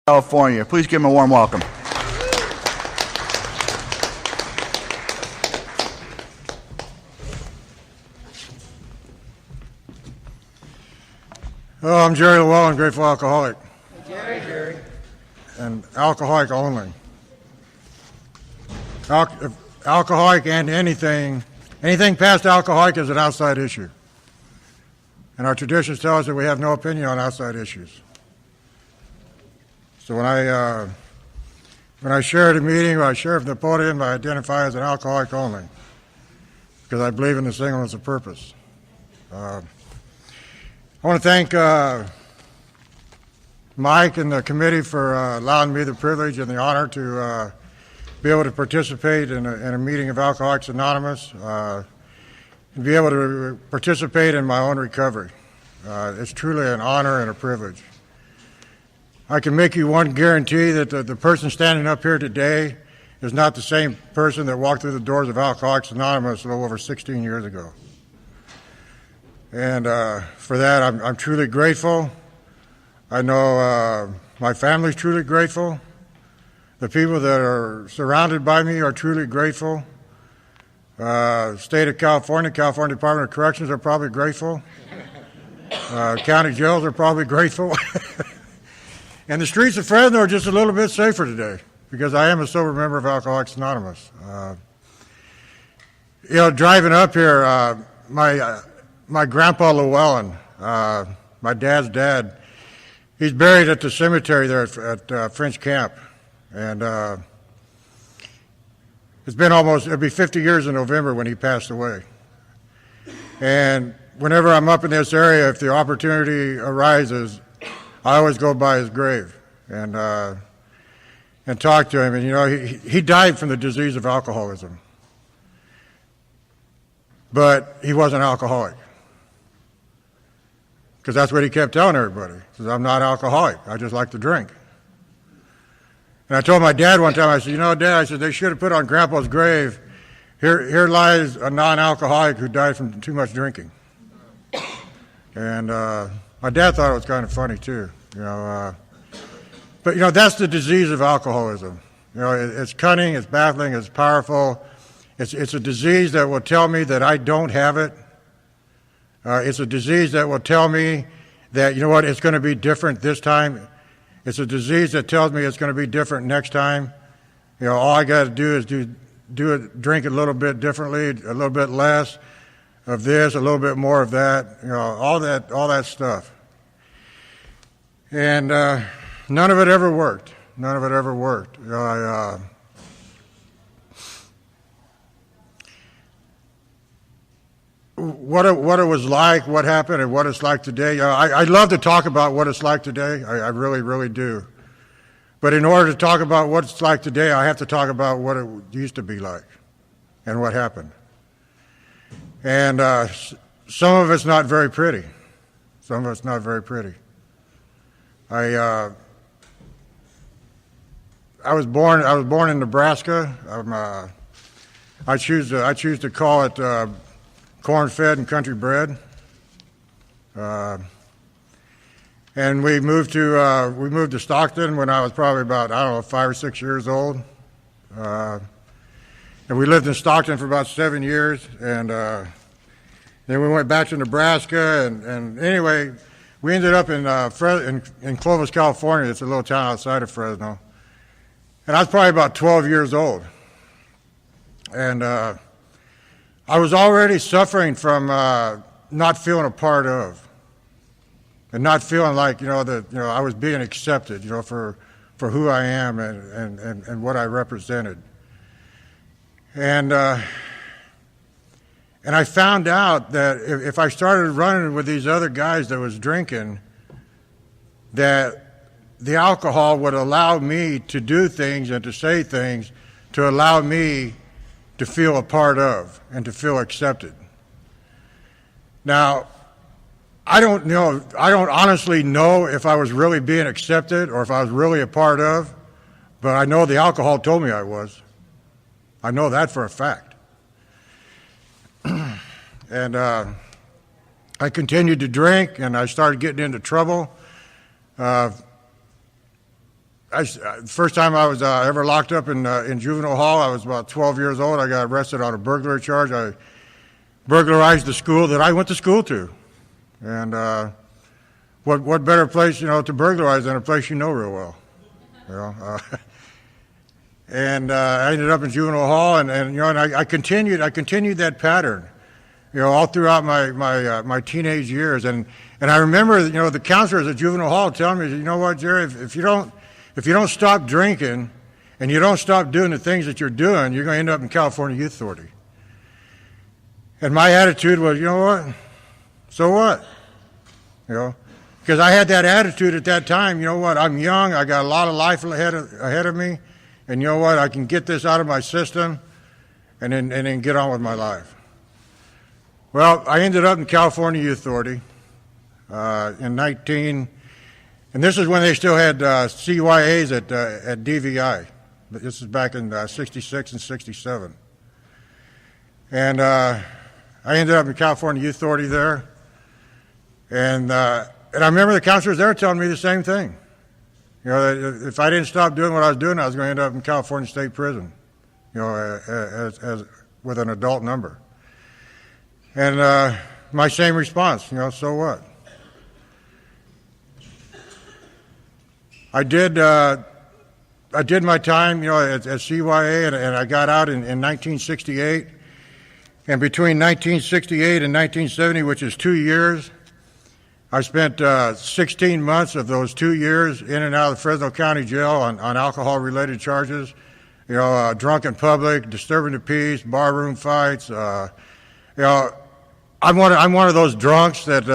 California. Please give him a warm welcome. Hello, I'm Jerry Llewellyn, grateful alcoholic. Jerry. And alcoholic only. Alcoholic and anything past alcoholic is an outside issue. And our traditions tell us that we have no opinion on outside issues. So when I share at a meeting, when I share from the podium, I identify as an alcoholic only because I believe in the singleness of purpose. I want to thank Mike and the committee for allowing me the privilege and the honor to be able to participate in a meeting of Alcoholics Anonymous and be able to participate in my own recovery. It's truly an honor and a privilege. I can make you one guarantee that the person standing up here today is not the same person that walked through the doors of Alcoholics Anonymous a little over 16 years ago. And for that, I'm truly grateful. I know my family's truly grateful. The people that are surrounded by me are truly grateful. State of California Department of Corrections are probably grateful. County jails are probably grateful. And the streets of Fresno are just a little bit safer today because I am a sober member of Alcoholics Anonymous. Driving up here, my grandpa Llewellyn, my dad's dad, he's buried at the cemetery there at French Camp. And it'll be 50 years in November when he passed away. And whenever I'm up in this area, if the opportunity arises, I always go by his grave and talk to him. And, he died from the disease of alcoholism. But he wasn't alcoholic. Because that's what he kept telling everybody. He says, I'm not alcoholic. I just like to drink. And I told my dad one time, I said, Dad, they should have put on Grandpa's grave, here lies a non-alcoholic who died from too much drinking. And my dad thought it was kind of funny too, but that's the disease of alcoholism. It's cunning, it's baffling, it's powerful. It's a disease that will tell me that I don't have it. It's a disease that will tell me that it's going to be different this time. It's a disease that tells me it's going to be different next time. All I got to do is drink a little bit differently, a little bit less of this, a little bit more of that, all that stuff. And none of it ever worked. None of it ever worked. What it was like, what happened, and what it's like today. I love to talk about what it's like today. I really, really do. But in order to talk about what it's like today, I have to talk about what it used to be like and what happened. And some of it's not very pretty. Some of it's not very pretty. I was born in Nebraska. I choose to call it corn-fed and country bred. And we moved to Stockton when I was probably about 5 or 6 years old. And we lived in Stockton for about 7 years, and then we went back to Nebraska, and anyway, we ended up in Clovis, California. It's a little town outside of Fresno. And I was probably about 12 years old. And I was already suffering from not feeling a part of, and not feeling like, that I was being accepted, for who I am and what I represented. And I found out that if I started running with these other guys that was drinking, that the alcohol would allow me to do things and to say things to allow me to feel a part of and to feel accepted. Now, I don't honestly know if I was really being accepted or if I was really a part of, but I know the alcohol told me I was. I know that for a fact. And I continued to drink, and I started getting into trouble. first time I was ever locked up in juvenile hall, I was about 12 years old. I got arrested on a burglary charge. I burglarized the school that I went to school to. And what better place, to burglarize than a place you know real well, And I ended up in juvenile hall, and I continued that pattern, all throughout my teenage years. And I remember, the counselors at juvenile hall telling me, you know what, Jerry, if you don't stop drinking and you don't stop doing the things that you're doing, you're going to end up in California Youth Authority. And my attitude was, you know what, so what? Because I had that attitude at that time, you know what, I'm young, I got a lot of life ahead of me, and you know what, I can get this out of my system and then get on with my life. Well, I ended up in California Youth Authority and this is when they still had CYAs at DVI. But this is back in 66 and 67. And I ended up in California Youth Authority there. And I remember the counselors there telling me the same thing. That if I didn't stop doing what I was doing, I was going to end up in California State Prison, as with an adult number. And my same response, so what? I did my time, at CYA, and I got out in 1968. And between 1968 and 1970, which is 2 years, I spent 16 months of those 2 years in and out of the Fresno County Jail on alcohol-related charges, drunk in public, disturbing the peace, barroom fights. I'm one of those drunks that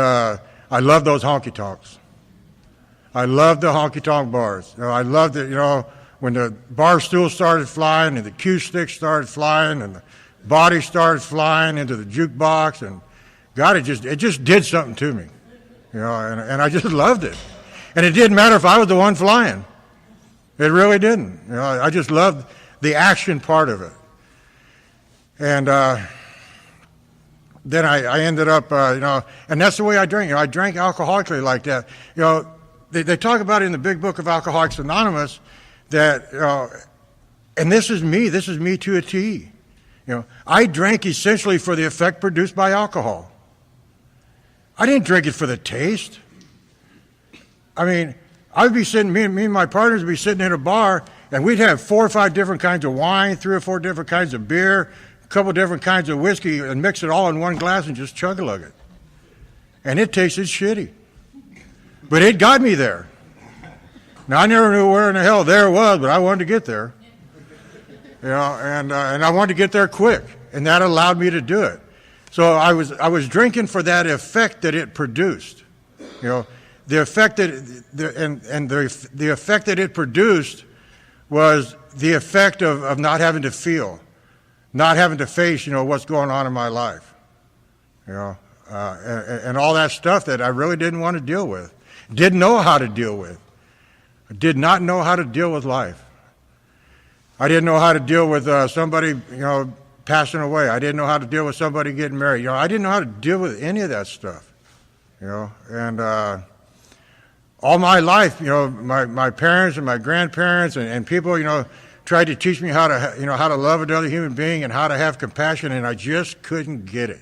I love those honky-tonks. I love the honky-tonk bars. I loved it, when the bar stool started flying and the cue stick started flying and the body started flying into the jukebox, and God, it just did something to me. And I just loved it. And it didn't matter if I was the one flying. It really didn't. I just loved the action part of it. And then I ended up, and that's the way I drink. I drank alcoholically like that. They talk about it in the big book of Alcoholics Anonymous that, and this is me to a T. I drank essentially for the effect produced by alcohol. I didn't drink it for the taste. I mean, I'd be sitting, me and my partners would be sitting in a bar, and we'd have 4 or 5 different kinds of wine, 3 or 4 different kinds of beer, a couple different kinds of whiskey, and mix it all in one glass and just chug-a-lug it. And it tasted shitty. But it got me there. Now, I never knew where in the hell there was, but I wanted to get there. And I wanted to get there quick, and that allowed me to do it. So I was drinking for that effect that it produced. The effect that the effect that it produced was the effect of not having to feel, not having to face, what's going on in my life. And all that stuff that I really didn't want to deal with, didn't know how to deal with. I did not know how to deal with life. I didn't know how to deal with somebody, passing away. I didn't know how to deal with somebody getting married. I didn't know how to deal with any of that stuff. And all my life, my parents and my grandparents and people, tried to teach me how to love another human being and how to have compassion, and I just couldn't get it.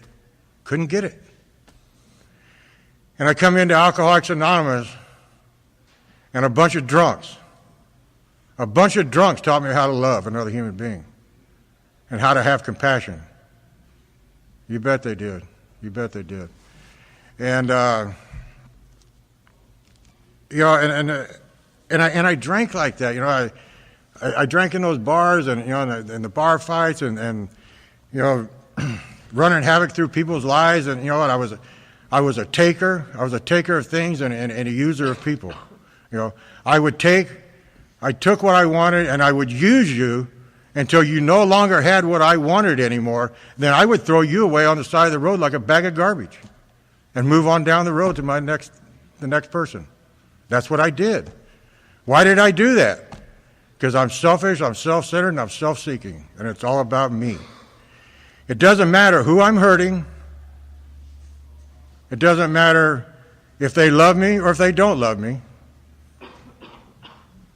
Couldn't get it. And I come into Alcoholics Anonymous, and a bunch of drunks taught me how to love another human being and how to have compassion. You bet they did. You bet they did. And I drank like that. I drank in those bars and and the bar fights and running havoc through people's lives. And I was a taker. I was a taker of things and a user of people. I took what I wanted and I would use you until you no longer had what I wanted anymore. Then I would throw you away on the side of the road like a bag of garbage and move on down the road to the next person. That's what I did. Why did I do that? Because I'm selfish, I'm self-centered, and I'm self-seeking, and it's all about me. It doesn't matter who I'm hurting. It doesn't matter if they love me or if they don't love me.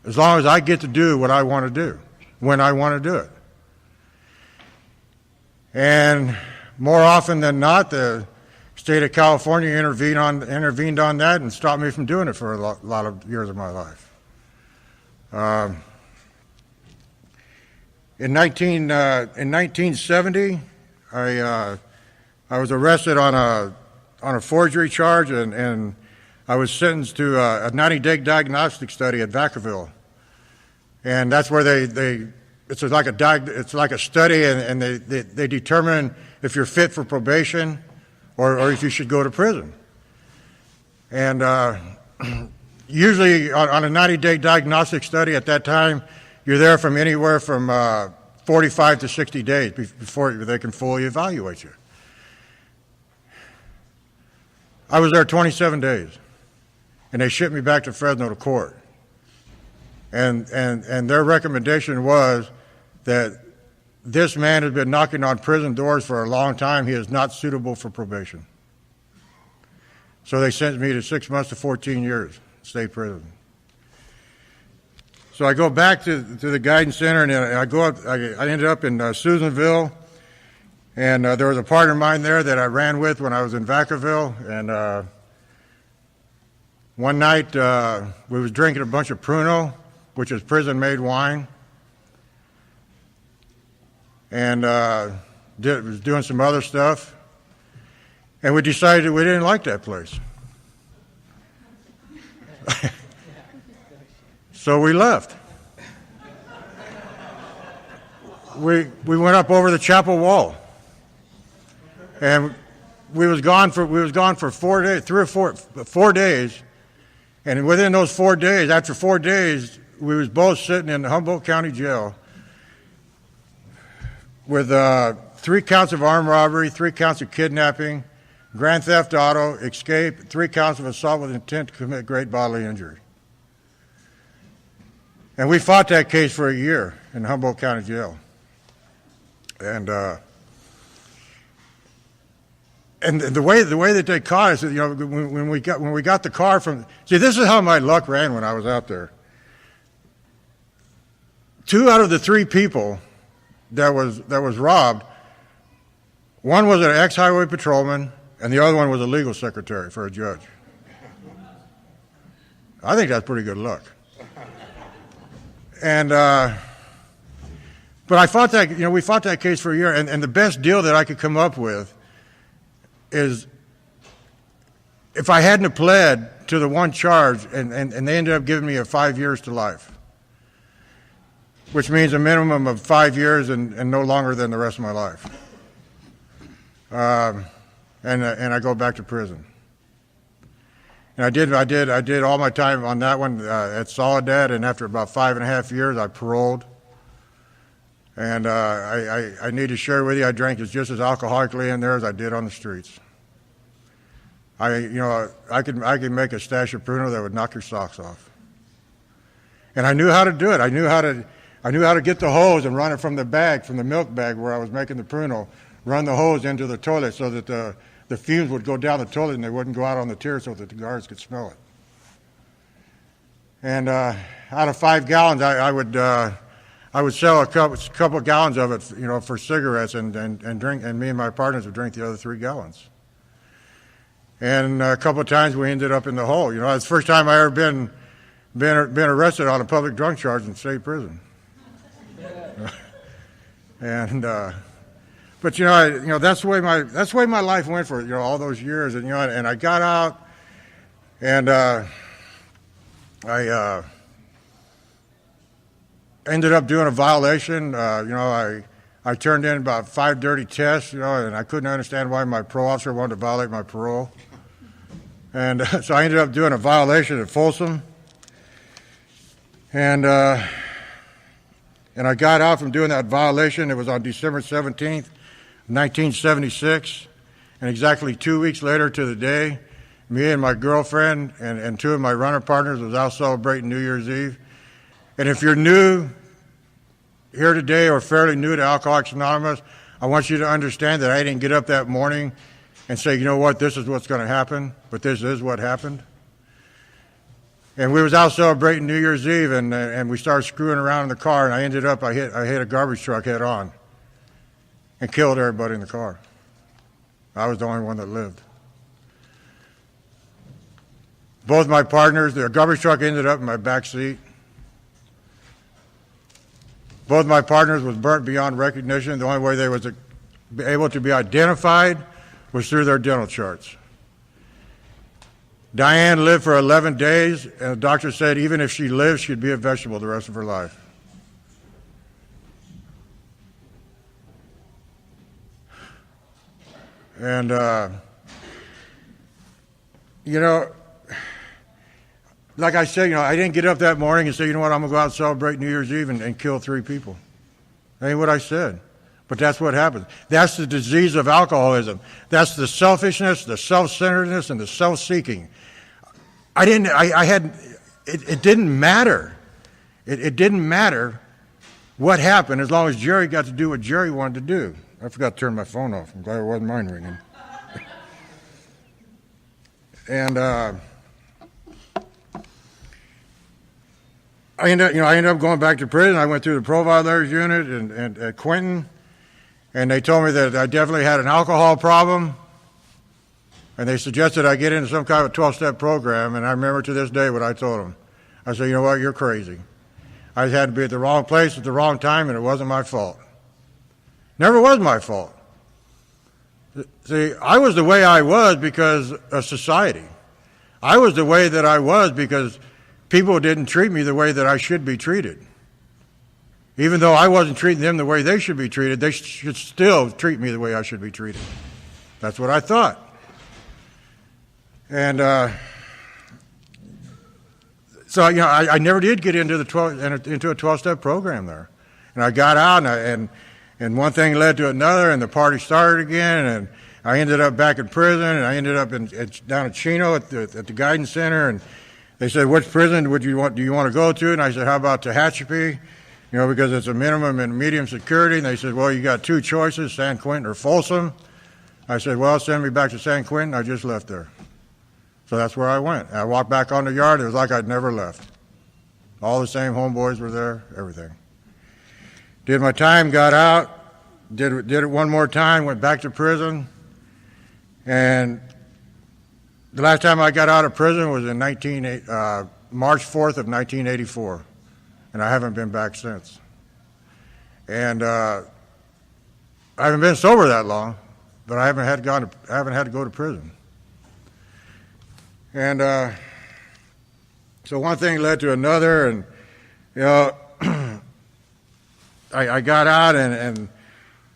as long as I get to do what I want to do, when I want to do it. And more often than not, the state of California intervened on that and stopped me from doing it for a lot of years of my life. In 1970, I was arrested on a forgery charge, and I was sentenced to a 90-day diagnostic study at Vacaville, and that's where it's like a study, and they determine if you're fit for probation or if you should go to prison. And usually on a 90-day diagnostic study at that time, you're there from anywhere from 45 to 60 days before they can fully evaluate you. I was there 27 days, and they shipped me back to Fresno to court. And their recommendation was that this man has been knocking on prison doors for a long time. He is not suitable for probation. So they sentenced me to 6 months to 14 years, state prison. So I go back to the guidance center, and I ended up in Susanville, and there was a partner of mine there that I ran with when I was in Vacaville, and one night we was drinking a bunch of Pruno, which is prison-made wine, and was doing some other stuff, and we decided we didn't like that place. So we left. We went up over the chapel wall, and we was gone for 4 days, 4 days, and within those 4 days, after 4 days, we was both sitting in the Humboldt County Jail with 3 counts of armed robbery, 3 counts of kidnapping, grand theft auto, escape, 3 counts of assault with intent to commit great bodily injury. And we fought that case for a year in Humboldt County Jail. And the way that they caught us, when we got the car from, see, this is how my luck ran when I was out there. 2 out of the 3 people that was robbed, one was an ex-highway patrolman, and the other one was a legal secretary for a judge. I think that's pretty good luck. And but I fought that, we fought that case for a year, and the best deal that I could come up with is if I hadn't have pled to the one charge, and they ended up giving me 5 years to life, which means a minimum of 5 years and no longer than the rest of my life. And I go back to prison. And I did all my time on that one at Soledad, and after about 5.5 years, I paroled. And I need to share with you, I drank just as alcoholically in there as I did on the streets. I could make a stash of Pruno that would knock your socks off. And I knew how to do it. I knew how to get the hose and run it from the milk bag where I was making the Pruno, run the hose into the toilet so that the fumes would go down the toilet and they wouldn't go out on the tier so that the guards could smell it. And out of 5 gallons, I would sell a couple of gallons of it, for cigarettes and drink, and me and my partners would drink the other 3 gallons. And a couple of times we ended up in the hole. It's the first time I ever been arrested on a public drunk charge in state prison. And but that's the way my life went for all those years, and and I got out, and I ended up doing a violation. I turned in about 5 dirty tests, and I couldn't understand why my parole officer wanted to violate my parole, and so I ended up doing a violation at Folsom, and I got out from doing that violation. It was on December 17th. 1976, and exactly 2 weeks later to the day, me and my girlfriend and 2 of my runner partners was out celebrating New Year's Eve. And if you're new here today or fairly new to Alcoholics Anonymous, I want you to understand that I didn't get up that morning and say, you know what, this is what's going to happen, but this is what happened. And we was out celebrating New Year's Eve, and we started screwing around in the car, and I hit a garbage truck head on and killed everybody in the car. I was the only one that lived. Both my partners, the garbage truck ended up in my back seat. Both my partners was burnt beyond recognition. The only way they was able to be identified was through their dental charts. Diane lived for 11 days, and the doctor said even if she lived, she'd be a vegetable the rest of her life. And, like I said, I didn't get up that morning and say, you know what, I'm going to go out and celebrate New Year's Eve and kill 3 people. That ain't what I said. But that's what happens. That's the disease of alcoholism. That's the selfishness, the self-centeredness, and the self-seeking. It didn't matter. It didn't matter what happened as long as Jerry got to do what Jerry wanted to do. I forgot to turn my phone off. I'm glad it wasn't mine ringing. And I ended up going back to prison. I went through the profiler's unit and at Quentin, and they told me that I definitely had an alcohol problem, and they suggested I get into some kind of a 12-step program, and I remember to this day what I told them. I said, you know what, you're crazy. I had to be at the wrong place at the wrong time, and it wasn't my fault. Never was my fault. See, I was the way I was because of society. I was the way that I was because people didn't treat me the way that I should be treated. Even though I wasn't treating them the way they should be treated, they should still treat me the way I should be treated. That's what I thought. And so I never did get into a 12-step program there. And I got out, and one thing led to another, and the party started again, and I ended up back in prison, and I ended up down at Chino at the guidance center, and they said, which prison do you want to go to? And I said, how about Tehachapi? Because it's a minimum and medium security. And they said, well, you got 2 choices, San Quentin or Folsom. I said, well, send me back to San Quentin. I just left there. So that's where I went. And I walked back on the yard. It was like I'd never left. All the same homeboys were there, everything. Did my time, got out, did it one more time, went back to prison, and the last time I got out of prison was in March 4th of 1984, and I haven't been back since. And I haven't been sober that long, but I haven't had to go to prison. And so one thing led to another, and I got out and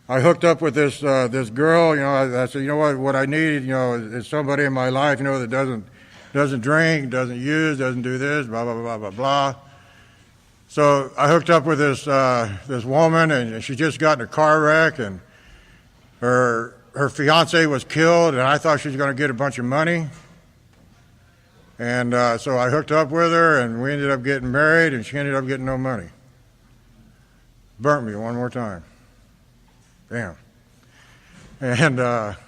I hooked up with this girl. I said, you know what I need, is somebody in my life, that doesn't drink, doesn't use, doesn't do this, blah blah blah blah blah. So I hooked up with this woman, and she just got in a car wreck, and her fiance was killed, and I thought she was going to get a bunch of money. And so I hooked up with her, and we ended up getting married, and she ended up getting no money. Burnt me one more time. Damn. And that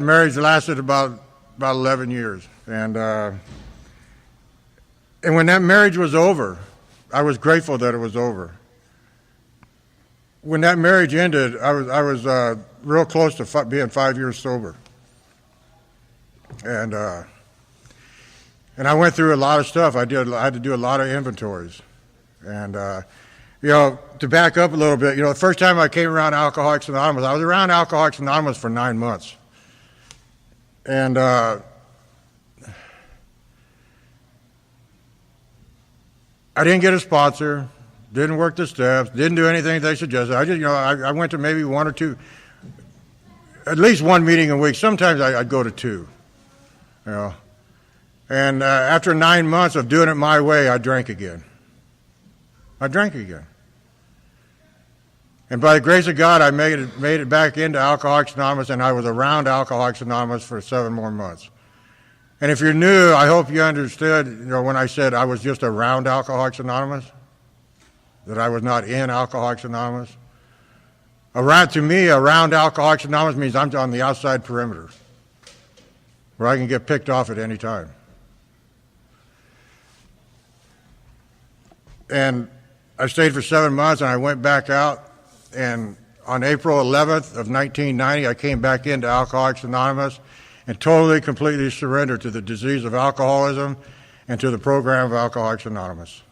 marriage lasted about 11 years. And when that marriage was over, I was grateful that it was over. When that marriage ended, I was real close to being 5 years sober. And I went through a lot of stuff. I had to do a lot of inventories. And, to back up a little bit, the first time I came around Alcoholics Anonymous, I was around Alcoholics Anonymous for 9 months. And I didn't get a sponsor, didn't work the steps, didn't do anything they suggested. I just, I went to maybe 1 or 2, at least 1 meeting a week. Sometimes I'd go to 2, And after 9 months of doing it my way, I drank again. And by the grace of God, I made it back into Alcoholics Anonymous, and I was around Alcoholics Anonymous for 7 more months. And if you're new, I hope you understood, when I said I was just around Alcoholics Anonymous, that I was not in Alcoholics Anonymous. To me, around Alcoholics Anonymous means I'm on the outside perimeter, where I can get picked off at any time. and I stayed for 7 months, and I went back out, and on April 11th of 1990, I came back into Alcoholics Anonymous and totally, completely surrendered to the disease of alcoholism and to the program of Alcoholics Anonymous.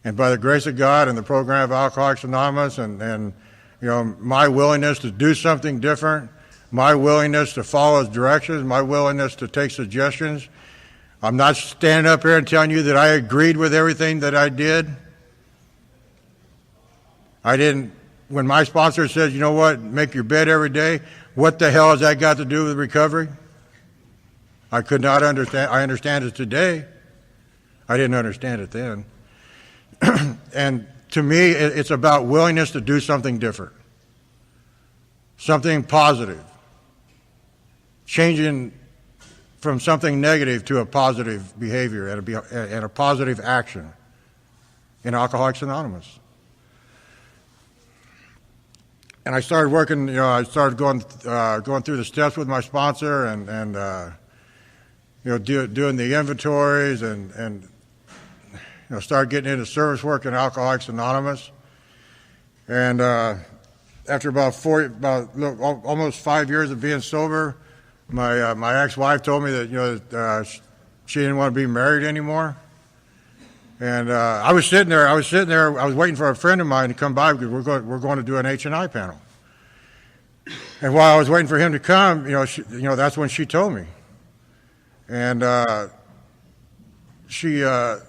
And by the grace of God and the program of Alcoholics Anonymous and my willingness to do something different, my willingness to follow his directions, my willingness to take suggestions, I'm not standing up here and telling you that I agreed with everything that I did. I didn't, when my sponsor says, you know what, make your bed every day, what the hell has that got to do with recovery? I could not understand. I understand it today. I didn't understand it then. And to me, it's about willingness to do something different, something positive, changing from something negative to a positive behavior and a positive action in Alcoholics Anonymous. And I started working, I started going through the steps with my sponsor and doing the inventories and started getting into service work in Alcoholics Anonymous. And after about almost 5 years of being sober, my ex-wife told me that she didn't want to be married anymore. And I was sitting there. I was waiting for a friend of mine to come by because we're going to do an H&I panel. And while I was waiting for him to come, that's when she told me. And she said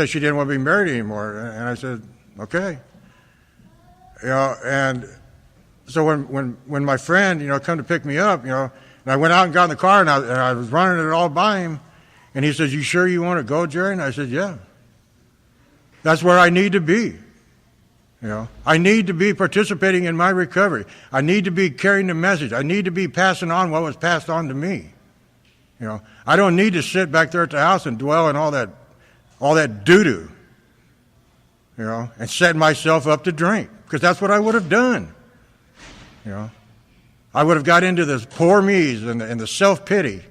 she didn't want to be married anymore. And I said, okay. And so when my friend come to pick me up, and I went out and got in the car and I was running it all by him, and he says, "You sure you want to go, Jerry?" And I said, "Yeah. That's where I need to be. I need to be participating in my recovery. I need to be carrying the message. I need to be passing on what was passed on to me. I don't need to sit back there at the house and dwell in all that doo-doo, and setting myself up to drink, because that's what I would have done. I would have got into the poor me's and the self-pity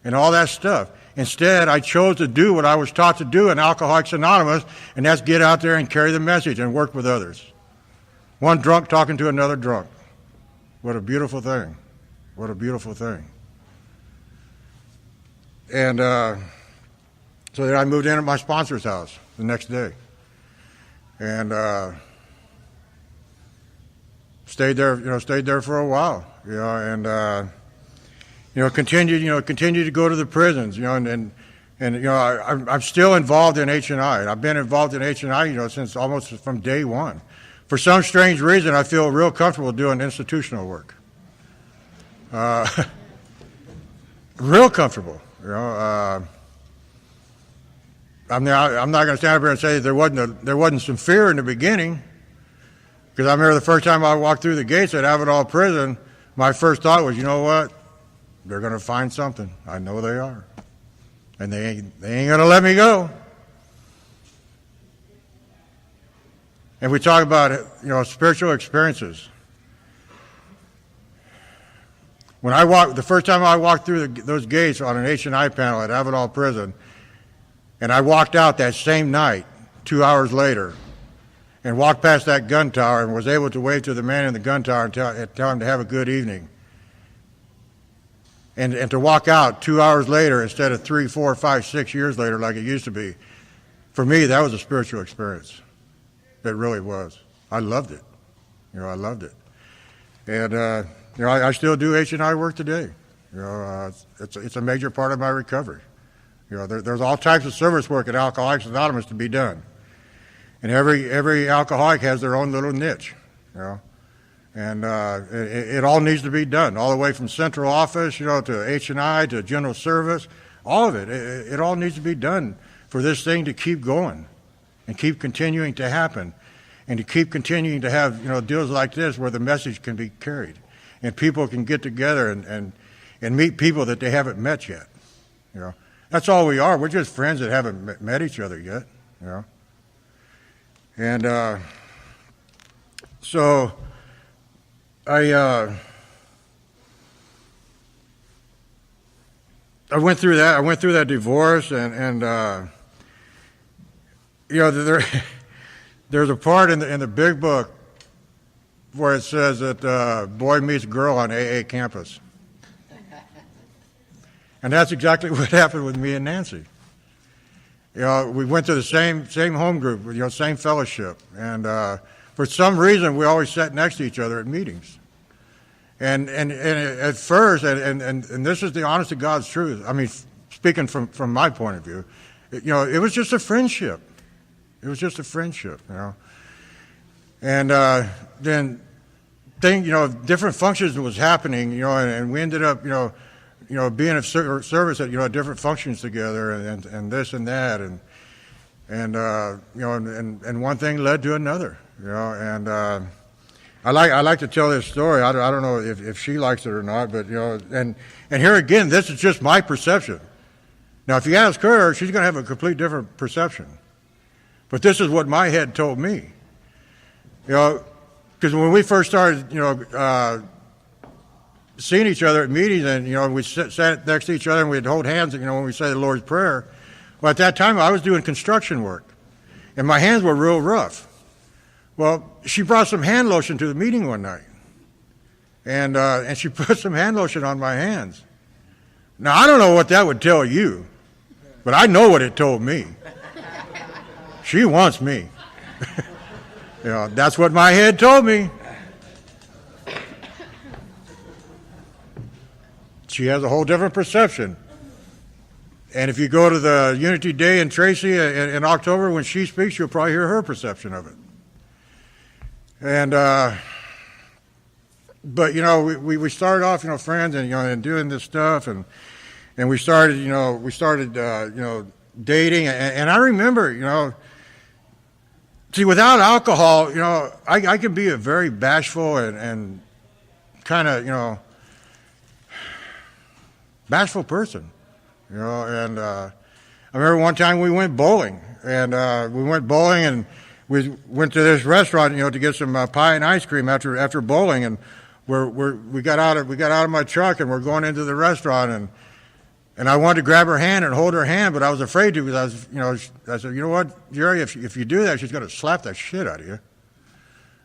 and all that stuff. Instead, I chose to do what I was taught to do in Alcoholics Anonymous, and that's get out there and carry the message and work with others. One drunk talking to another drunk. What a beautiful thing. What a beautiful thing. And so then I moved in at my sponsor's house the next day. And stayed there for a while, and continued to go to the prisons, and I'm still involved in H&I. I've been involved in H&I, since almost from day one. For some strange reason, I feel real comfortable doing institutional work. Real comfortable, I'm not going to stand up here and say there wasn't some fear in the beginning, because I remember the first time I walked through the gates at Avidal Prison, my first thought was, you know what? They're going to find something. I know they are. And they ain't going to let me go. And we talk about, spiritual experiences. The first time I walked through those gates on an H&I panel at Avidal Prison, and I walked out that same night, 2 hours later, and walked past that gun tower and was able to wave to the man in the gun tower and tell him to have a good evening. And to walk out 2 hours later instead of 3, 4, 5, 6 years later like it used to be, for me, that was a spiritual experience. It really was. I loved it. I loved it. And, I still do H&I work today. It's a major part of my recovery. There's all types of service work at Alcoholics Anonymous to be done. And every alcoholic has their own little niche, and it all needs to be done, all the way from central office, to H&I, to general service, all of it. It all needs to be done for this thing to keep going and keep continuing to happen, and to keep continuing to have deals like this where the message can be carried, and people can get together and meet people that they haven't met yet. That's all we are. We're just friends that haven't met each other yet. And so I went through that. I went through that divorce, and there's a part in the big book where it says that boy meets girl on AA campus, and that's exactly what happened with me and Nancy. We went to the same home group, same fellowship, and for some reason we always sat next to each other at meetings. And at first, and this is the honest to God's truth. I mean, speaking from my point of view, it was just a friendship. It was just a friendship, And then different functions was happening, and we ended up, being of service at different functions together, and this and that, and one thing led to another, and. I like to tell this story. I don't know if she likes it or not, but and here again, this is just my perception. Now, if you ask her, she's going to have a complete different perception. But this is what my head told me. Because when we first started, seeing each other at meetings, and we sat next to each other and we'd hold hands, when we say the Lord's Prayer. Well, at that time, I was doing construction work, and my hands were real rough. Well, she brought some hand lotion to the meeting one night, and she put some hand lotion on my hands. Now, I don't know what that would tell you, but I know what it told me. She wants me. That's what my head told me. She has a whole different perception. And if you go to the Unity Day in Tracy in October when she speaks, you'll probably hear her perception of it. And but we started off friends and doing this stuff, and we started dating, and I remember see, without alcohol I can be a very bashful and kind of bashful person, and I remember one time we went bowling, and we went to this restaurant, to get some pie and ice cream after bowling, and we got out of my truck, and we're going into the restaurant, and I wanted to grab her hand and hold her hand, but I was afraid to, because I said, you know what, Jerry, if you do that, she's going to slap that shit out of you,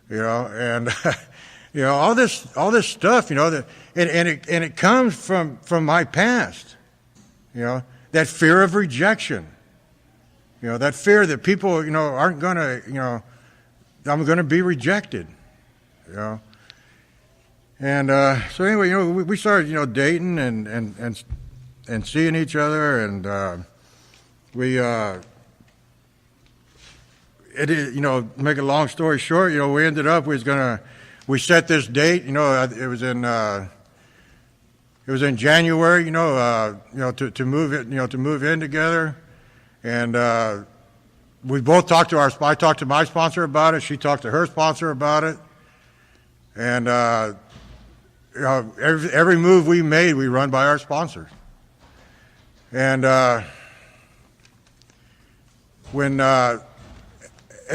and all this stuff, and it comes from my past, that fear of rejection. That fear that people, aren't going to, I'm going to be rejected, And so anyway, we started, dating and seeing each other, and we, make a long story short, we ended up, we set this date, it was in January, to move in together. And we both talked I talked to my sponsor about it. She talked to her sponsor about it. And every move we made, we run by our sponsors. And when and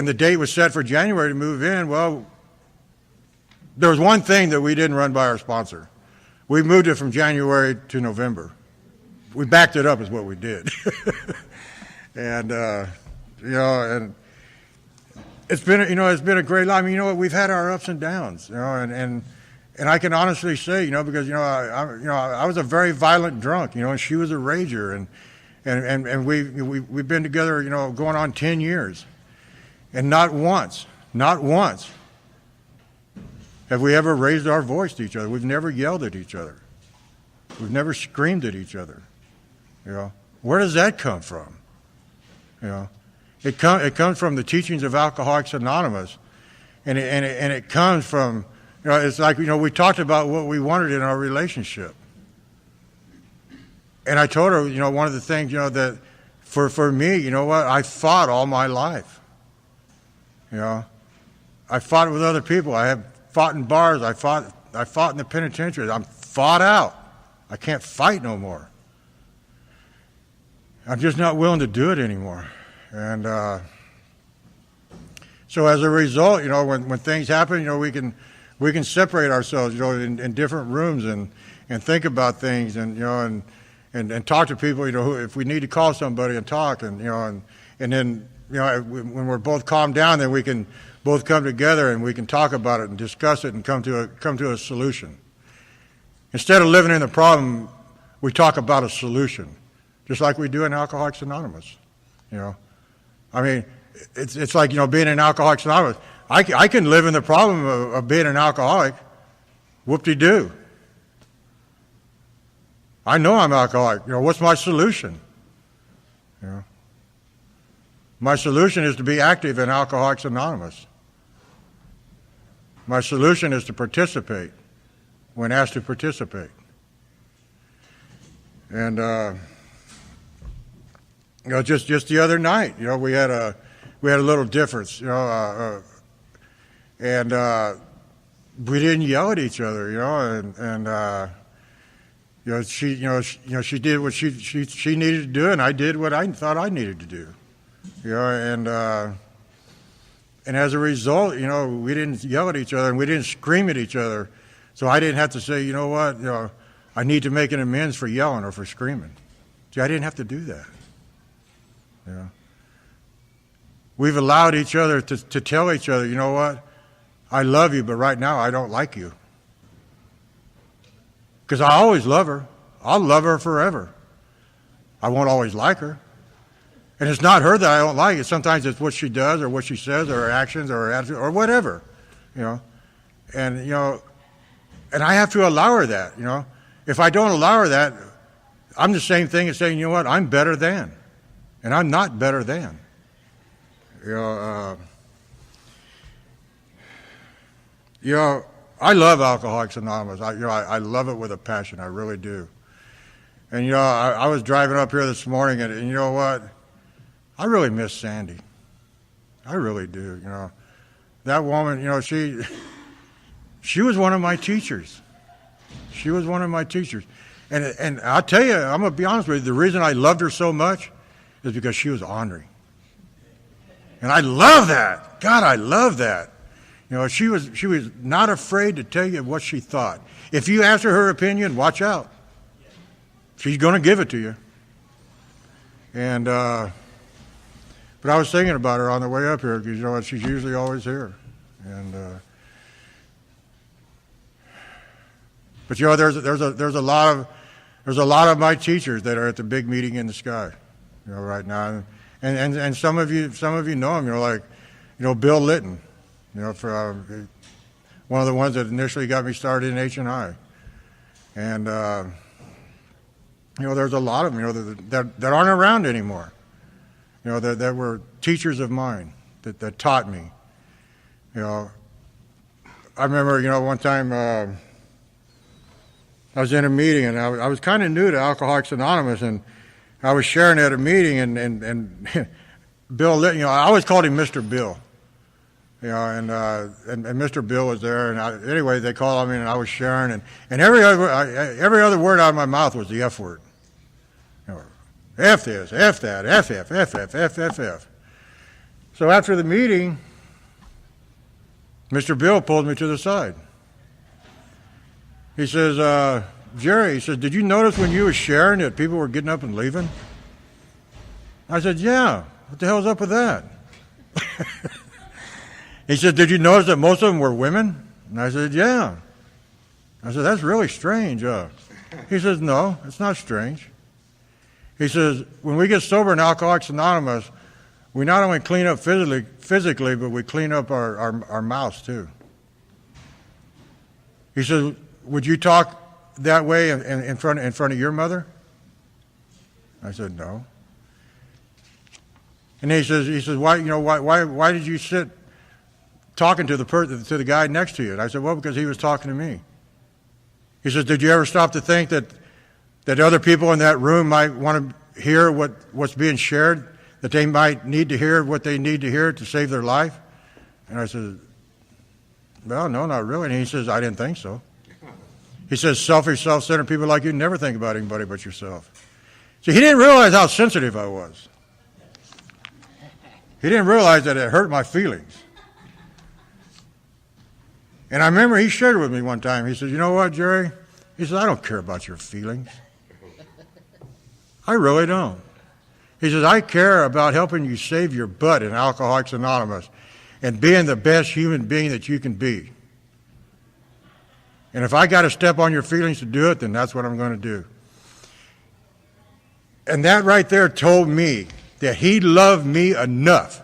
the date was set for January to move in, well, there was one thing that we didn't run by our sponsor. We moved it from January to November. We backed it up is what we did. And and it's been a great life. I mean, we've had our ups and downs, and I can honestly say, because I was a very violent drunk, and she was a rager, and we've been together, going on 10 years, and not once have we ever raised our voice to each other. We've never yelled at each other. We've never screamed at each other. Where does that come from? It comes from the teachings of Alcoholics Anonymous, and it comes from it's like we talked about what we wanted in our relationship, and I told her one of the things that for me I fought all my life. I fought with other people. I have fought in bars. I fought in the penitentiary. I'm fought out. I can't fight no more. I'm just not willing to do it anymore. And so as a result, when things happen, we can separate ourselves, in different rooms and think about things, and and talk to people, if we need to call somebody and talk, and then, when we're both calmed down, then we can both come together and we can talk about it and discuss it and come to a solution. Instead of living in the problem, we talk about a solution, just like we do in Alcoholics Anonymous. I mean, it's like, being in Alcoholics Anonymous. I can live in the problem of being an alcoholic. Whoop-de-doo. I know I'm alcoholic. What's my solution? My solution is to be active in Alcoholics Anonymous. My solution is to participate when asked to participate. And just the other night, we had a little difference, and we didn't yell at each other, she did what she needed to do, and I did what I thought I needed to do, and as a result, we didn't yell at each other and we didn't scream at each other, so I didn't have to say, I need to make an amends for yelling or for screaming. See, I didn't have to do that. We've allowed each other to tell each other, what? I love you, but right now I don't like you. Because I always love her. I'll love her forever. I won't always like her. And it's not her that I don't like. Sometimes it's what she does or what she says or her actions or her attitude or whatever, And, and I have to allow her that, If I don't allow her that, I'm the same thing as saying, what? I'm better than. And I'm not better than. I love Alcoholics Anonymous. I love it with a passion. I really do. And, I was driving up here this morning, and you know what? I really miss Sandy. I really do, That woman, she was one of my teachers. She was one of my teachers. And I'll tell you, I'm going to be honest with you, the reason I loved her so much is because she was ornery. And I love that. God, I love that. She was not afraid to tell you what she thought. If you ask her opinion, watch out. She's going to give it to you. And but I was thinking about her on the way up here because she's usually always here. And but there's a lot of my teachers that are at the big meeting in the sky, right now. And some of you know him, like, Bill Litton, for one of the ones that initially got me started in H&I. And, there's a lot of them, that aren't around anymore, that were teachers of mine that taught me. I remember, one time I was in a meeting, and I was kind of new to Alcoholics Anonymous, and I was sharing at a meeting, and Bill Litton, I always called him Mr. Bill, and Mr. Bill was there, and anyway, they called me, and I was sharing, and every other word out of my mouth was the F word. F this, F that, F, F, F, F, F, F, F. So after the meeting, Mr. Bill pulled me to the side. He says, Jerry, he says, did you notice when you were sharing that people were getting up and leaving? I said, yeah. What the hell's up with that? He said, did you notice that most of them were women? And I said, yeah. I said, that's really strange. He says, no, it's not strange. He says, when we get sober in Alcoholics Anonymous, we not only clean up physically, but we clean up our mouths too. He says, would you talk that way in front of your mother? I said, no. And he says, why did you sit talking to the guy next to you? And I said, well, because he was talking to me. He says, did you ever stop to think that other people in that room might want to hear what's being shared, that they might need to hear what they need to hear to save their life? And I said, well, no, not really. And he says, I didn't think so. He says, selfish, self-centered people like you never think about anybody but yourself. See, he didn't realize how sensitive I was. He didn't realize that it hurt my feelings. And I remember he shared with me one time. He said, you know what, Jerry? He said, I don't care about your feelings. I really don't. He says, I care about helping you save your butt in Alcoholics Anonymous and being the best human being that you can be. And if I got to step on your feelings to do it, then that's what I'm going to do. And that right there told me that he loved me enough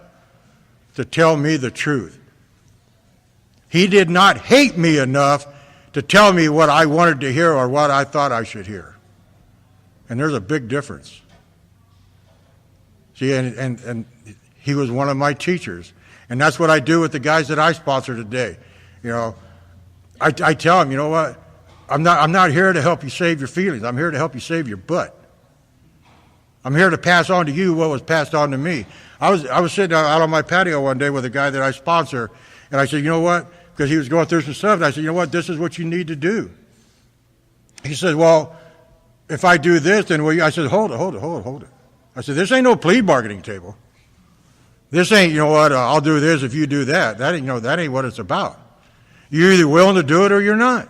to tell me the truth. He did not hate me enough to tell me what I wanted to hear or what I thought I should hear. And there's a big difference. See, and he was one of my teachers. And that's what I do with the guys that I sponsor today. You know, I tell them, you know what? I'm not here to help you save your feelings. I'm here to help you save your butt. I'm here to pass on to you what was passed on to me. I was sitting out on my patio one day with a guy that I sponsor, and I said, you know what? Because he was going through some stuff, and I said, you know what? This is what you need to do. He said, well, if I do this, then will you? I said, hold it. I said, this ain't no plea bargaining table. This ain't, you know what, I'll do this if you do that. That ain't what it's about. You're either willing to do it or you're not.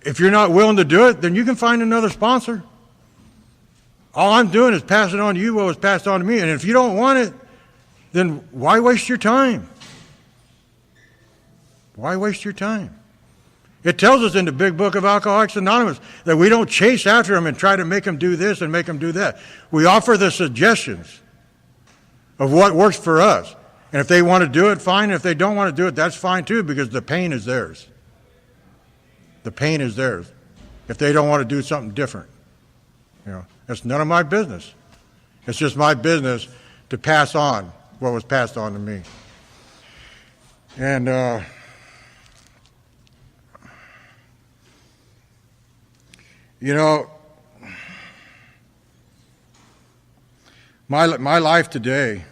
If you're not willing to do it, then you can find another sponsor. All I'm doing is passing on to you what was passed on to me. And if you don't want it, then why waste your time? Why waste your time? It tells us in the big book of Alcoholics Anonymous that we don't chase after them and try to make them do this and make them do that. We offer the suggestions of what works for us. And if they want to do it, fine. If they don't want to do it, that's fine too, because the pain is theirs. The pain is theirs. If they don't want to do something different, you know, it's none of my business. It's just my business to pass on what was passed on to me. And you know, my life today,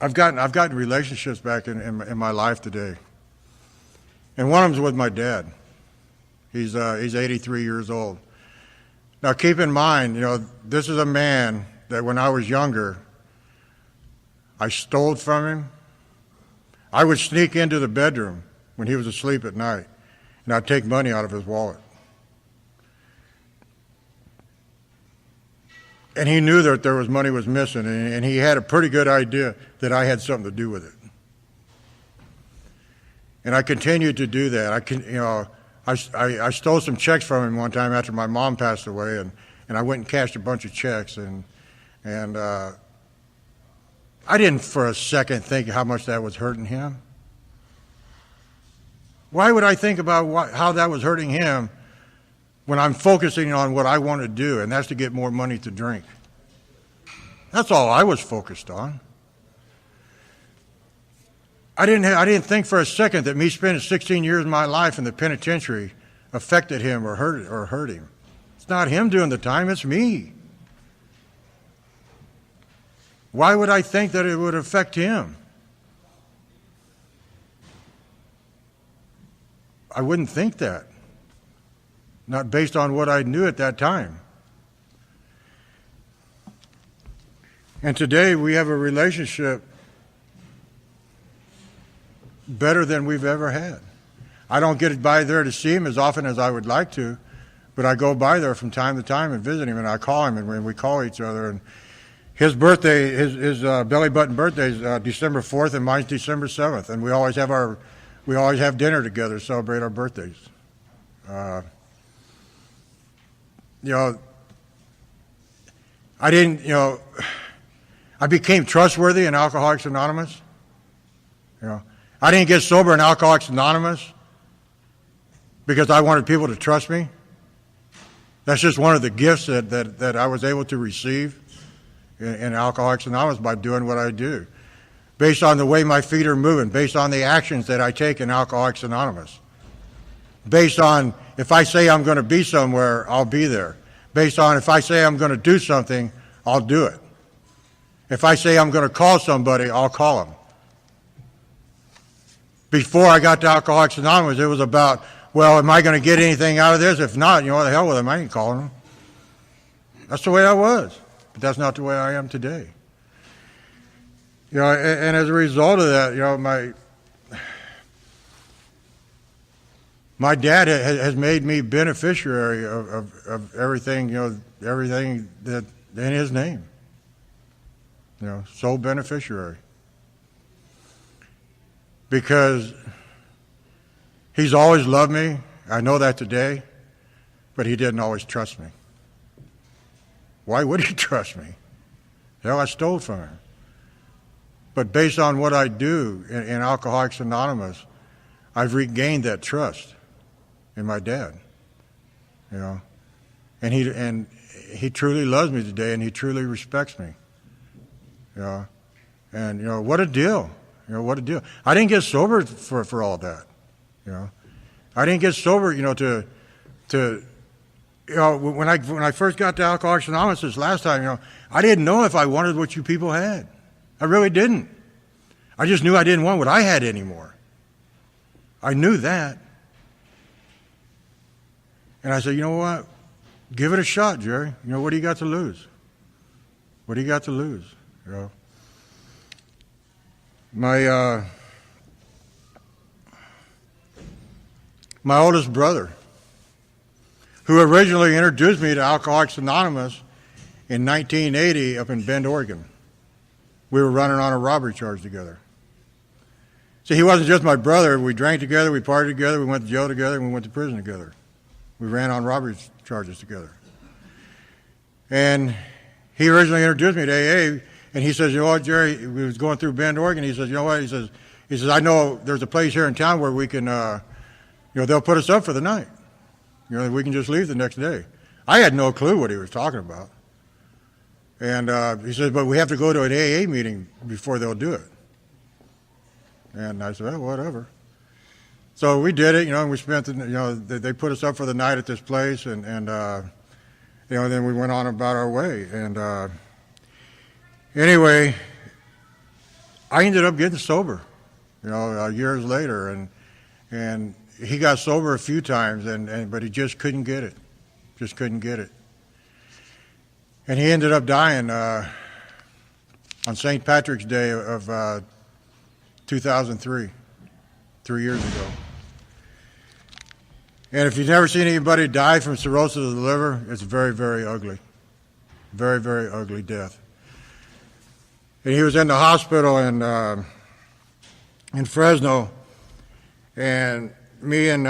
I've gotten relationships back in my life today, and one of them's with my dad. He's 83 years old. Now, keep in mind, you know, this is a man that when I was younger, I stole from him. I would sneak into the bedroom when he was asleep at night, and I'd take money out of his wallet. And he knew that there was money was missing, and he had a pretty good idea that I had something to do with it. And I continued to do that. I stole some checks from him one time after my mom passed away, and I went and cashed a bunch of checks, and I didn't for a second think how much that was hurting him. Why would I think about how that was hurting him when I'm focusing on what I want to do, and that's to get more money to drink? That's all I was focused on. I didn't think for a second that me spending 16 years of my life in the penitentiary affected him or hurt him. It's not him doing the time, it's me. Why would I think that it would affect him? I wouldn't think that. Not based on what I knew at that time. And today we have a relationship better than we've ever had. I don't get by there to see him as often as I would like to, but I go by there from time to time and visit him, and I call him, and we call each other. And his birthday, his belly button birthday is December 4th, and mine's December 7th, and we always have dinner together to celebrate our birthdays. You know, I became trustworthy in Alcoholics Anonymous. You know, I didn't get sober in Alcoholics Anonymous because I wanted people to trust me. That's just one of the gifts that I was able to receive in Alcoholics Anonymous by doing what I do, based on the way my feet are moving, based on the actions that I take in Alcoholics Anonymous, based on if I say I'm going to be somewhere, I'll be there, based on if I say I'm going to do something, I'll do it. If I say I'm going to call somebody, I'll call them. Before I got to Alcoholics Anonymous, it was about, well, am I going to get anything out of this? If not, you know, what the hell with them, I ain't calling them. That's the way I was, but that's not the way I am today. You know, and as a result of that, you know, My dad has made me beneficiary of everything, everything that in his name. Sole beneficiary. Because he's always loved me. I know that today, but he didn't always trust me. Why would he trust me? Hell, I stole from him. But based on what I do in Alcoholics Anonymous, I've regained that trust in my dad. And he truly loves me today, and he truly respects me. And what a deal. What a deal. I didn't get sober for all that. I didn't get sober, when I first got to Alcoholics Anonymous this last time, I didn't know if I wanted what you people had. I really didn't. I just knew I didn't want what I had anymore. I knew that. And I said, you know what? Give it a shot, Jerry. What do you got to lose? What do you got to lose? My oldest brother, who originally introduced me to Alcoholics Anonymous in 1980 up in Bend, Oregon. We were running on a robbery charge together. See, he wasn't just my brother. We drank together, we partied together, we went to jail together, and we went to prison together. We ran on robbery charges together. And he originally introduced me to AA, and he says, Jerry, we was going through Bend, Oregon. He says, what? He says, I know there's a place here in town where we can, they'll put us up for the night. We can just leave the next day. I had no clue what he was talking about. And he said, but we have to go to an AA meeting before they'll do it. And I said, well, whatever. So we did it, and we spent, they put us up for the night at this place, and then we went on about our way. And anyway, I ended up getting sober, years later, and he got sober a few times, but he just couldn't get it. Just couldn't get it. And he ended up dying on St. Patrick's Day of 2003, 3 years ago. And if you've never seen anybody die from cirrhosis of the liver, it's very, very ugly. Very, very ugly death. And he was in the hospital in Fresno, and me and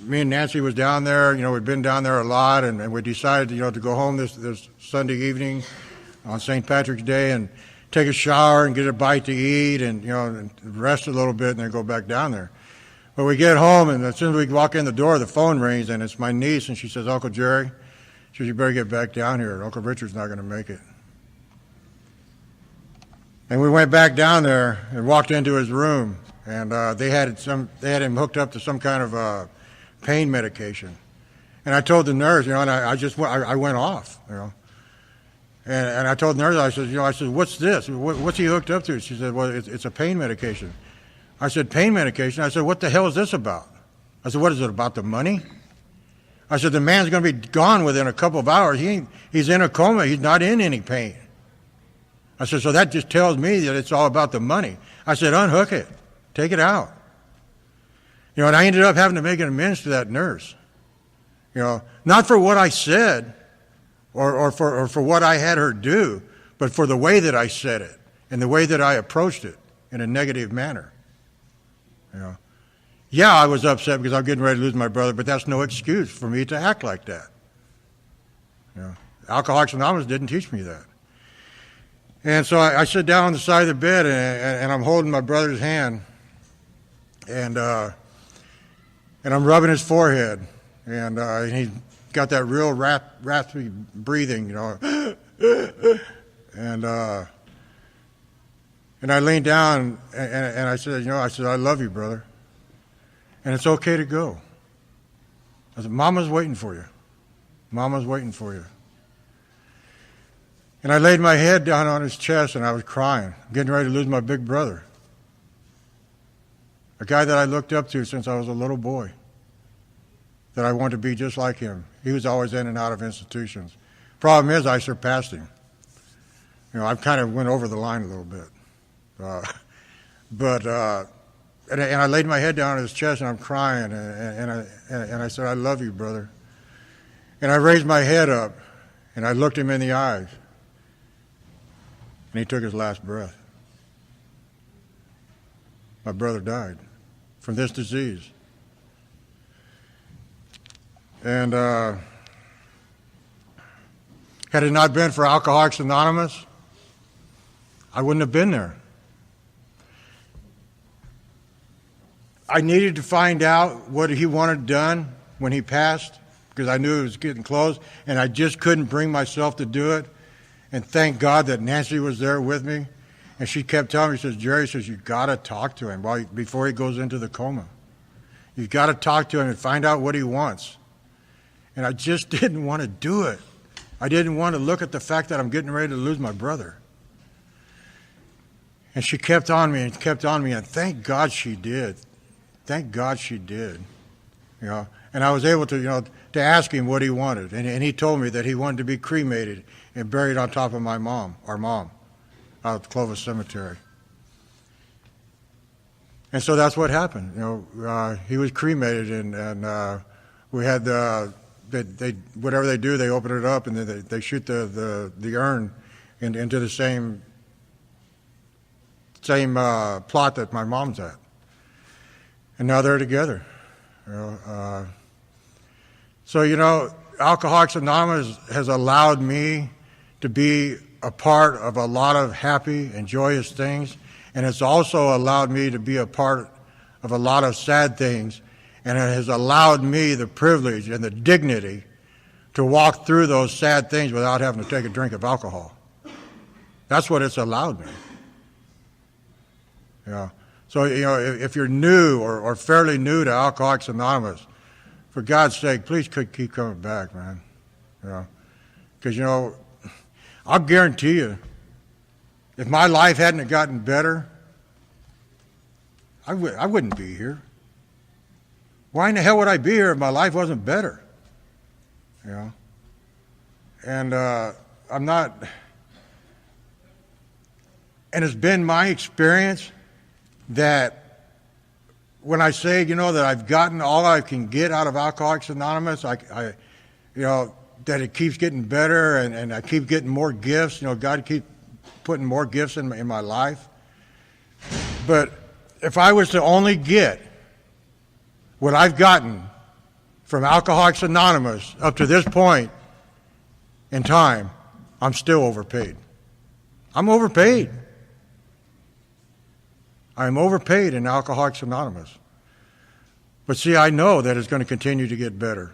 Nancy was down there. We'd been down there a lot, and we decided, to go home this Sunday evening on St. Patrick's Day and take a shower and get a bite to eat and rest a little bit and then go back down there. But we get home, and as soon as we walk in the door, the phone rings, and it's my niece, and she says, Uncle Jerry, she says, you better get back down here. Uncle Richard's not going to make it. And we went back down there and walked into his room, and they had him hooked up to some kind of pain medication. And I told the nurse, and I went off, And I told the nurse, I said, what's this? What's he hooked up to? She said, well, it's a pain medication. I said, pain medication? I said, what the hell is this about? I said, what is it, about the money? I said, the man's going to be gone within a couple of hours. He's in a coma. He's not in any pain. I said, so that just tells me that it's all about the money. I said, unhook it. Take it out. And I ended up having to make an amends to that nurse. Not for what I said or for what I had her do, but for the way that I said it and the way that I approached it in a negative manner. Yeah, I was upset because I'm getting ready to lose my brother, but that's no excuse for me to act like that. Alcoholics Anonymous didn't teach me that. And so I sit down on the side of the bed, and I'm holding my brother's hand, and I'm rubbing his forehead, and he's got that real raspy breathing, and I leaned down, and I said, I love you, brother, and it's okay to go. I said, Mama's waiting for you. Mama's waiting for you. And I laid my head down on his chest, and I was crying, getting ready to lose my big brother, a guy that I looked up to since I was a little boy, that I wanted to be just like him. He was always in and out of institutions. Problem is, I surpassed him. I kind of went over the line a little bit. But and I laid my head down on his chest, and I'm crying, and I said, I love you, brother. And I raised my head up, and I looked him in the eyes, and he took his last breath. My brother died from this disease. And had it not been for Alcoholics Anonymous, I wouldn't have been there. I needed to find out what he wanted done when he passed, because I knew it was getting close, and I just couldn't bring myself to do it. And thank God that Nancy was there with me. And she kept telling me, she says, Jerry, says, you got to talk to him before he goes into the coma. You've got to talk to him and find out what he wants. And I just didn't want to do it. I didn't want to look at the fact that I'm getting ready to lose my brother. And she kept on me and kept on me, and thank God she did. Thank God she did. You know, and I was able to, to ask him what he wanted. And he told me that he wanted to be cremated and buried on top of our mom, out at Clovis Cemetery. And so that's what happened. He was cremated, and we had they whatever they do, they open it up and they shoot the urn into the same plot that my mom's at. And now they're together. So Alcoholics Anonymous has allowed me to be a part of a lot of happy and joyous things, and it's also allowed me to be a part of a lot of sad things, and it has allowed me the privilege and the dignity to walk through those sad things without having to take a drink of alcohol. That's what it's allowed me. So, if you're new or fairly new to Alcoholics Anonymous, for God's sake, please keep coming back, man. Because, I'll guarantee you, if my life hadn't gotten better, I wouldn't be here. Why in the hell would I be here if my life wasn't better? And I'm not, and it's been my experience that when I say, that I've gotten all I can get out of Alcoholics Anonymous, that it keeps getting better and I keep getting more gifts. God keeps putting more gifts in my life. But if I was to only get what I've gotten from Alcoholics Anonymous up to this point in time, I'm still overpaid. I'm overpaid. I'm overpaid in Alcoholics Anonymous. But see, I know that it's going to continue to get better.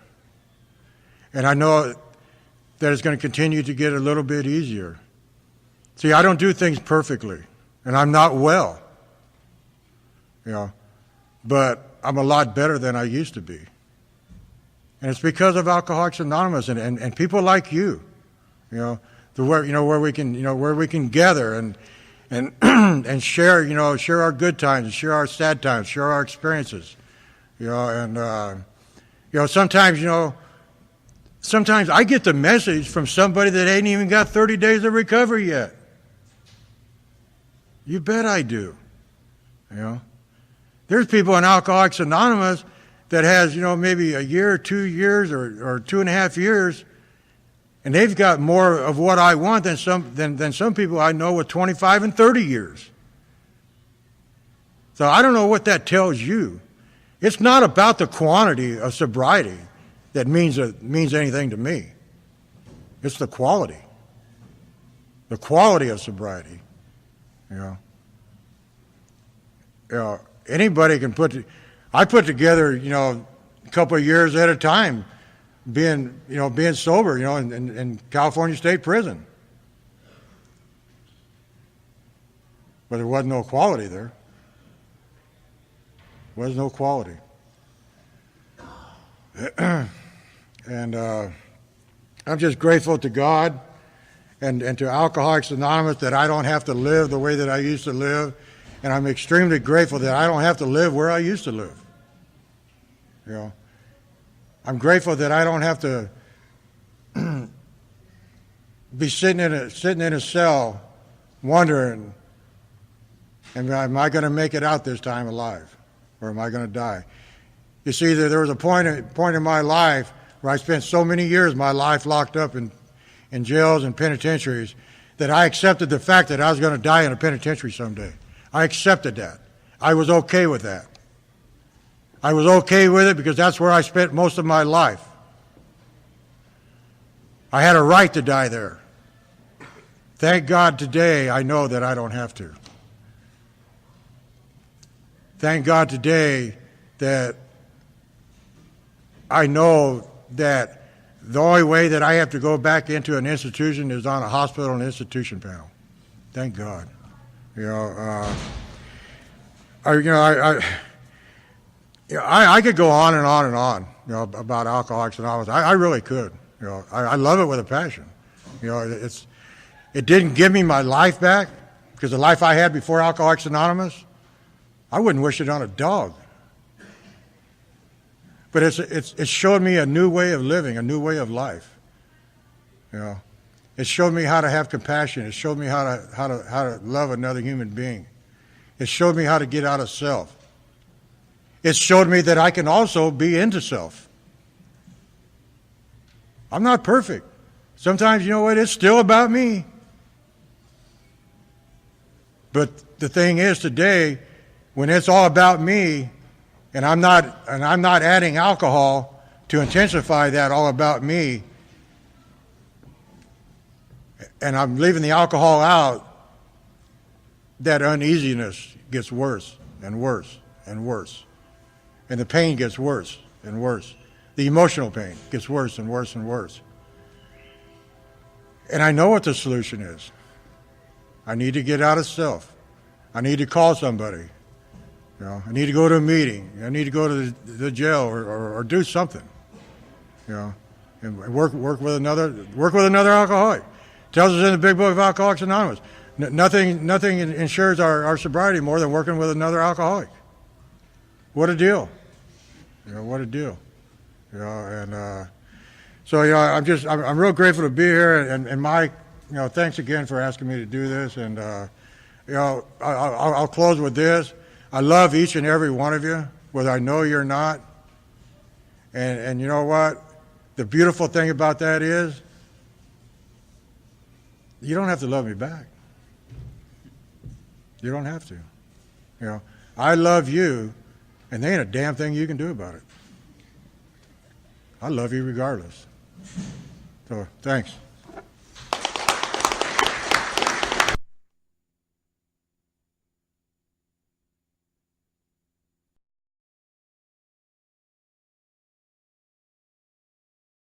And I know that it's going to continue to get a little bit easier. See, I don't do things perfectly, and I'm not well. But I'm a lot better than I used to be. And it's because of Alcoholics Anonymous and people like you, where we can gather and and share our good times, and share our sad times, share our experiences, sometimes I get the message from somebody that ain't even got 30 days of recovery yet. You bet I do. There's people in Alcoholics Anonymous that has, maybe a year or 2 years or 2.5 years, and they've got more of what I want than some people I know with 25 and 30 years. So I don't know what that tells you. It's not about the quantity of sobriety that means anything to me. It's the quality. The quality of sobriety. Anybody can I put together, a couple of years at a time, being sober, in California State Prison. But there wasn't no quality there. There was no quality. And I'm just grateful to God and to Alcoholics Anonymous that I don't have to live the way that I used to live. And I'm extremely grateful that I don't have to live where I used to live. I'm grateful that I don't have to be sitting in a cell wondering, am I going to make it out this time alive? or am I going to die? You see, there was a point in my life where I spent so many years of my life locked up in jails and penitentiaries that I accepted the fact that I was going to die in a penitentiary someday. I accepted that. I was okay with that. I was okay with it because that's where I spent most of my life. I had a right to die there. Thank God today I know that I don't have to. Thank God today that I know that the only way that I have to go back into an institution is on a hospital and institution panel. Thank God. I could go on and on and on, about Alcoholics Anonymous. I really could. I love it with a passion. It didn't give me my life back, because the life I had before Alcoholics Anonymous, I wouldn't wish it on a dog. But it showed me a new way of living, a new way of life. It showed me how to have compassion. It showed me how to love another human being. It showed me how to get out of self. It showed me that I can also be into self. I'm not perfect. Sometimes, you know what, it's still about me. But the thing is today, when it's all about me, and I'm not adding alcohol to intensify that all about me, and I'm leaving the alcohol out, that uneasiness gets worse and worse and worse. And the pain gets worse and worse. The emotional pain gets worse and worse and worse. And I know what the solution is. I need to get out of self. I need to call somebody. I need to go to a meeting. I need to go to the jail or do something. And work with another alcoholic. It tells us in the big book of Alcoholics Anonymous. Nothing ensures our sobriety more than working with another alcoholic. What a deal. What a deal. So I'm real grateful to be here, and Mike, thanks again for asking me to do this. And I'll close with this. I love each and every one of you, whether I know you or not. And you know what? The beautiful thing about that is, you don't have to love me back. You don't have to. I love you, and there ain't a damn thing you can do about it. I love you regardless. So, thanks.